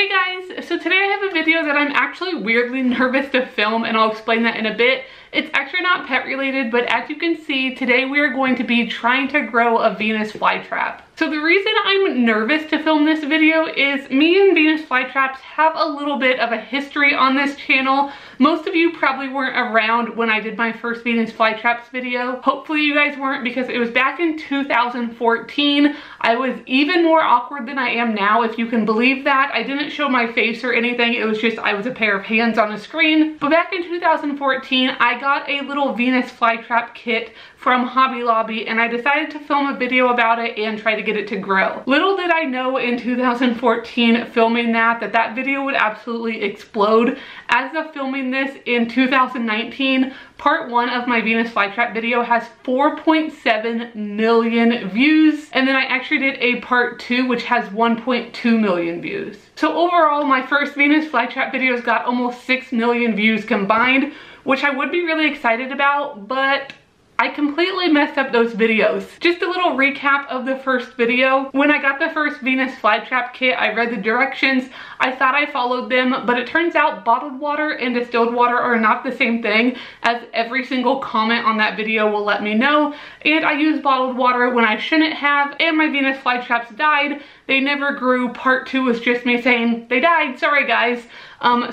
Hey guys, so today I have a video that I'm actually weirdly nervous to film, and I'll explain that in a bit. It's actually not pet related, but as you can see, today we are going to be trying to grow a Venus flytrap. So the reason I'm nervous to film this video is me and Venus flytraps have a little bit of a history on this channel. Most of you probably weren't around when I did my first Venus flytraps video. Hopefully you guys weren't, because it was back in 2014. I was even more awkward than I am now, if you can believe that. I didn't show my face or anything. It was just I was a pair of hands on a screen. But back in 2014, I got a little Venus flytrap kit from Hobby Lobby, and I decided to film a video about it and try to get it to grow. Little did I know in 2014 filming that video would absolutely explode. As of filming this in 2019, part 1 of my Venus flytrap video has 4.7 million views, and then I actually did a part 2 which has 1.2 million views. So overall, my first Venus flytrap videos got almost 6 million views combined, which I would be really excited about, but I completely messed up those videos. Just a little recap of the first video. When I got the first Venus flytrap kit, I read the directions. I thought I followed them, but it turns out bottled water and distilled water are not the same thing, as every single comment on that video will let me know. And I used bottled water when I shouldn't have, and my Venus flytraps died. They never grew. Part 2 was just me saying, they died, sorry guys.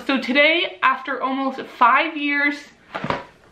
So today, after almost 5 years,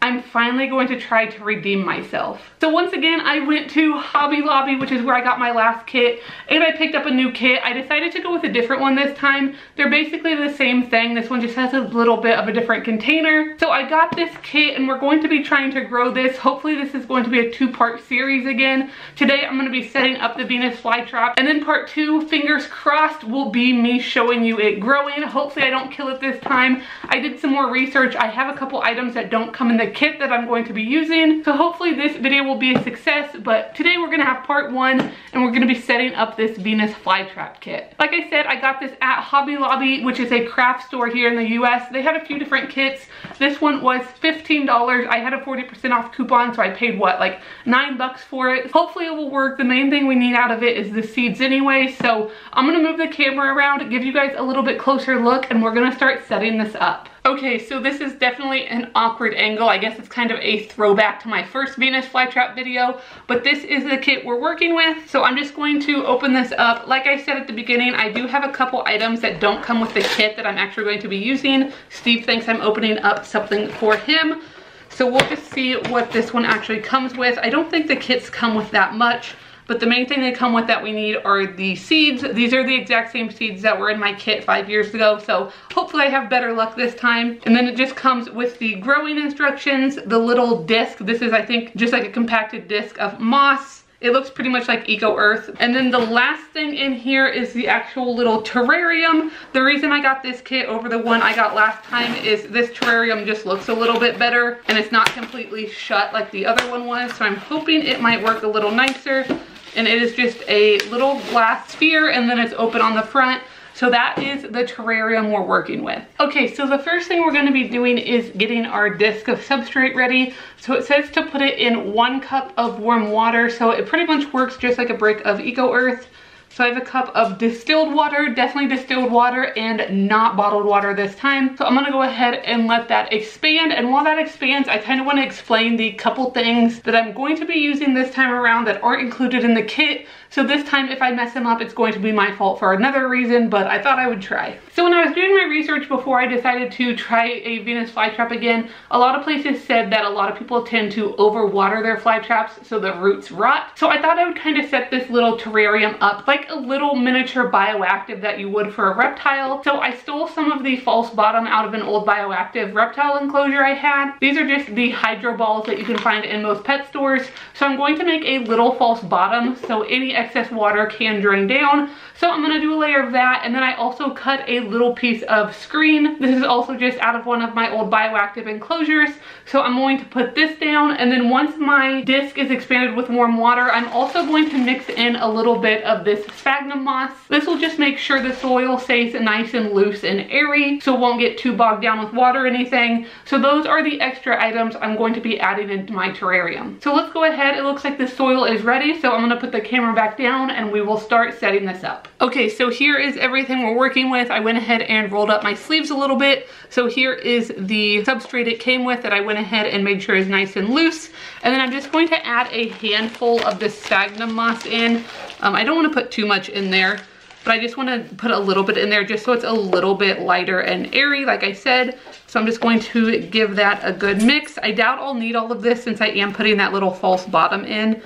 I'm finally going to try to redeem myself. So once again, I went to Hobby Lobby, which is where I got my last kit, and I picked up a new kit. I decided to go with a different one this time. They're basically the same thing. This one just has a little bit of a different container. So I got this kit, and we're going to be trying to grow this. Hopefully this is going to be a 2-part series again. Today I'm going to be setting up the Venus flytrap, and then part 2, fingers crossed, will be me showing you it growing. Hopefully I don't kill it this time. I did some more research. I have a couple items that don't come in the kit that I'm going to be using, so hopefully this video will be a success. But today we're gonna have part 1, and we're gonna be setting up this Venus flytrap kit. Like I said, I got this at Hobby Lobby, which is a craft store here in the US. They had a few different kits. This one was $15. I had a 40% off coupon, so I paid what, like $9 for it. Hopefully it will work. The main thing we need out of it is the seeds anyway, so I'm gonna move the camera around, give you guys a little bit closer look, and we're gonna start setting this up. Okay, so this is definitely an awkward angle. I guess it's kind of a throwback to my first Venus flytrap video, but this is the kit we're working with. So I'm just going to open this up. Like I said at the beginning, I do have a couple items that don't come with the kit that I'm actually going to be using. Steve thinks I'm opening up something for him. So we'll just see what this one actually comes with. I don't think the kits come with that much, but the main thing they come with that we need are the seeds. These are the exact same seeds that were in my kit 5 years ago, so hopefully I have better luck this time. And then it just comes with the growing instructions, the little disc. This is, I think, just like a compacted disc of moss. It looks pretty much like Eco Earth. And then the last thing in here is the actual little terrarium. The reason I got this kit over the one I got last time is this terrarium just looks a little bit better, and it's not completely shut like the other one was, so I'm hoping it might work a little nicer. And it is just a little glass sphere, and then it's open on the front. So that is the terrarium we're working with. Okay, so the first thing we're gonna be doing is getting our disc of substrate ready. So it says to put it in 1 cup of warm water. So it pretty much works just like a brick of Eco Earth. So I have a cup of distilled water, definitely distilled water, and not bottled water this time. So I'm gonna go ahead and let that expand. And while that expands, I kind of want to explain the couple things that I'm going to be using this time around that aren't included in the kit. So this time, if I mess them up, it's going to be my fault for another reason, but I thought I would try. So when I was doing my research before I decided to try a Venus flytrap again, a lot of places said that a lot of people tend to overwater their flytraps so the roots rot. So I thought I would kind of set this little terrarium up like a little miniature bioactive that you would for a reptile. So I stole some of the false bottom out of an old bioactive reptile enclosure I had. These are just the hydro balls that you can find in most pet stores. So I'm going to make a little false bottom so any excess water can drain down. So I'm gonna do a layer of that, and then I also cut a little piece of screen. This is also just out of one of my old bioactive enclosures. So I'm going to put this down, and then once my disc is expanded with warm water, I'm also going to mix in a little bit of this sphagnum moss. This will just make sure the soil stays nice and loose and airy, so it won't get too bogged down with water or anything. So those are the extra items I'm going to be adding into my terrarium. So let's go ahead. It looks like the soil is ready, so I'm gonna put the camera back down and we will start setting this up. Okay, so here is everything we're working with. I went ahead and rolled up my sleeves a little bit. So here is the substrate it came with that I went ahead and made sure is nice and loose. And then I'm just going to add a handful of the sphagnum moss in. I don't want to put too much in there, but I just want to put a little bit in there just so it's a little bit lighter and airy, like I said. So I'm just going to give that a good mix. I doubt I'll need all of this since I am putting that little false bottom in.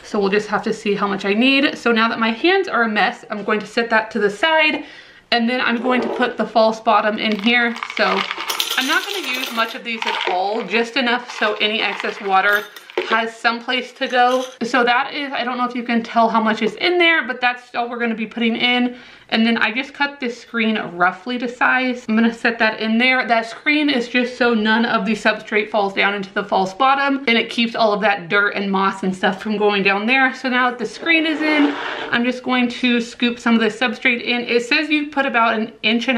So we'll just have to see how much I need. So now that my hands are a mess, I'm going to set that to the side, and then I'm going to put the false bottom in here. So I'm not going to use much of these at all, just enough so any excess water has some place to go. So that is, I don't know if you can tell how much is in there, but that's all we're going to be putting in. And then I just cut this screen roughly to size. I'm going to set that in there. That screen is just so none of the substrate falls down into the false bottom, and it keeps all of that dirt and moss and stuff from going down there. So now that the screen is in, I'm just going to scoop some of the substrate in. It says you put about 1.5 inches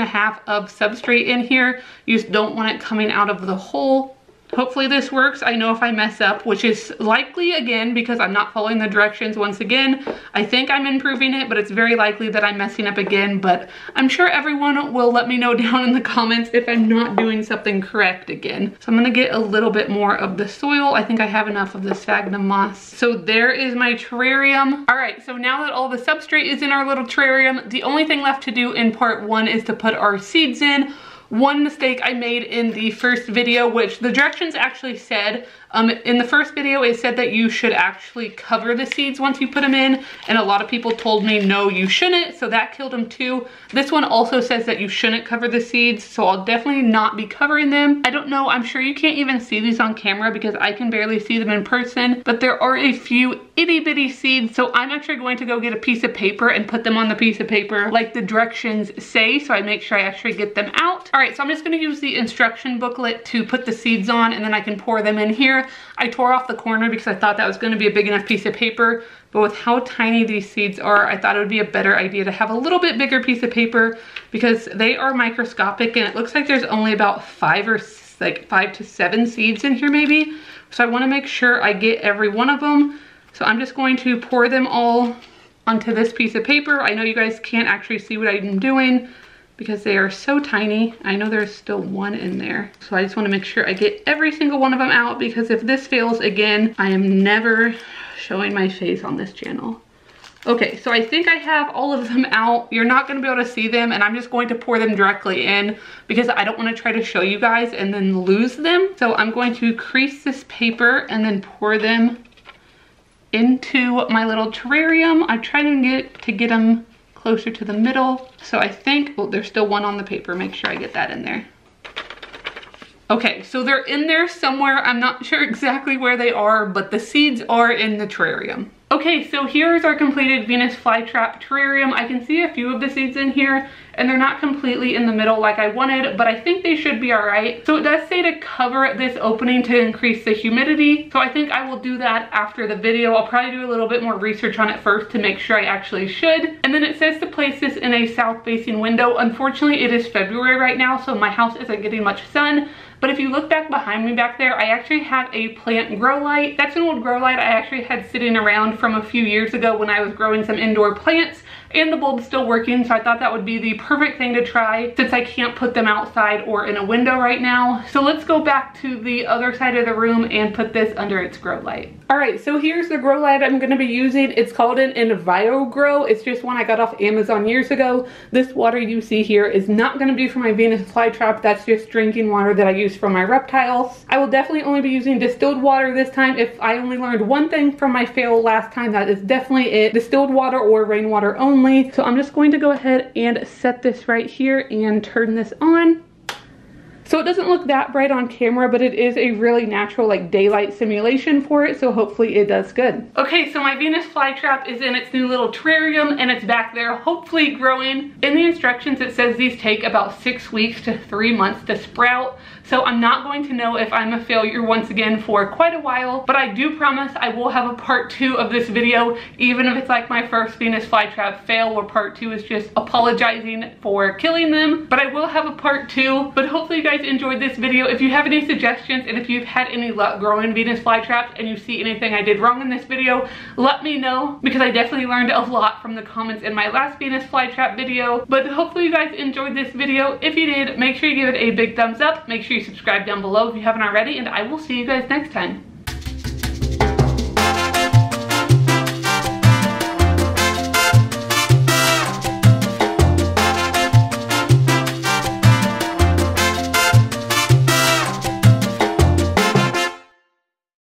of substrate in here. You just don't want it coming out of the hole. Hopefully this works. I know if I mess up, which is likely again because I'm not following the directions once again. I think I'm improving it, but it's very likely that I'm messing up again. But I'm sure everyone will let me know down in the comments if I'm not doing something correct again. So I'm gonna get a little bit more of the soil. I think I have enough of the sphagnum moss. So there is my terrarium. All right, so now that all the substrate is in our little terrarium, the only thing left to do in part 1 is to put our seeds in. One mistake I made in the first video, which the directions actually said, in the first video it said that you should actually cover the seeds once you put them in, and a lot of people told me no, you shouldn't, so that killed them too. This one also says that you shouldn't cover the seeds, so I'll definitely not be covering them. I don't know, I'm sure you can't even see these on camera because I can barely see them in person, but there are a few itty bitty seeds, so I'm actually going to go get a piece of paper and put them on the piece of paper like the directions say, so I make sure I actually get them out. All right, so I'm just gonna use the instruction booklet to put the seeds on, and then I can pour them in here. I tore off the corner because I thought that was gonna be a big enough piece of paper, but with how tiny these seeds are, I thought it would be a better idea to have a little bit bigger piece of paper because they are microscopic, and it looks like there's only about 5 to 7 seeds in here maybe. So I wanna make sure I get every one of them. So I'm just going to pour them all onto this piece of paper. I know you guys can't actually see what I'm doing because they are so tiny. I know there's still one in there. So I just want to make sure I get every single one of them out, because if this fails again, I am never showing my face on this channel. Okay, so I think I have all of them out. You're not going to be able to see them, and I'm just going to pour them directly in because I don't want to try to show you guys and then lose them. So I'm going to crease this paper and then pour them into my little terrarium. I'm trying to get them closer to the middle. So I think, well, there's still one on the paper. Make sure I get that in there. Okay, so they're in there somewhere. I'm not sure exactly where they are, but the seeds are in the terrarium. Okay, so here's our completed Venus flytrap terrarium. I can see a few of the seeds in here, and they're not completely in the middle like I wanted, but I think they should be all right. So it does say to cover this opening to increase the humidity. So I think I will do that after the video. I'll probably do a little bit more research on it first to make sure I actually should. And then it says to place this in a south-facing window. Unfortunately, it is February right now, so my house isn't getting much sun. But if you look back behind me back there, I actually have a plant grow light. That's an old grow light I actually had sitting around from a few years ago when I was growing some indoor plants, and the bulb's still working, so I thought that would be the perfect thing to try since I can't put them outside or in a window right now. So let's go back to the other side of the room and put this under its grow light. All right, so here's the grow light I'm gonna be using. It's called an EnviroGrow. It's just one I got off Amazon years ago. This water you see here is not gonna be for my Venus flytrap. That's just drinking water that I use for my reptiles. I will definitely only be using distilled water this time. If I only learned one thing from my fail last time, that is definitely it. Distilled water or rainwater only. So I'm just going to go ahead and set this right here and turn this on. So So it doesn't look that bright on camera, but it is a really natural like daylight simulation for it, so hopefully it does good. Okay, so my Venus flytrap is in its new little terrarium and it's back there hopefully growing. In the instructions it says these take about 6 weeks to 3 months to sprout, so I'm not going to know if I'm a failure once again for quite a while, but I do promise I will have a part 2 of this video, even if it's like my first Venus flytrap fail where part 2 is just apologizing for killing them. But I will have a part 2, but hopefully you guys enjoyed this video. If you have any suggestions and if you've had any luck growing Venus flytraps and you see anything I did wrong in this video, let me know, because I definitely learned a lot from the comments in my last Venus flytrap video. But hopefully you guys enjoyed this video. If you did, make sure you give it a big thumbs up. Make sure you subscribe down below if you haven't already, and I will see you guys next time.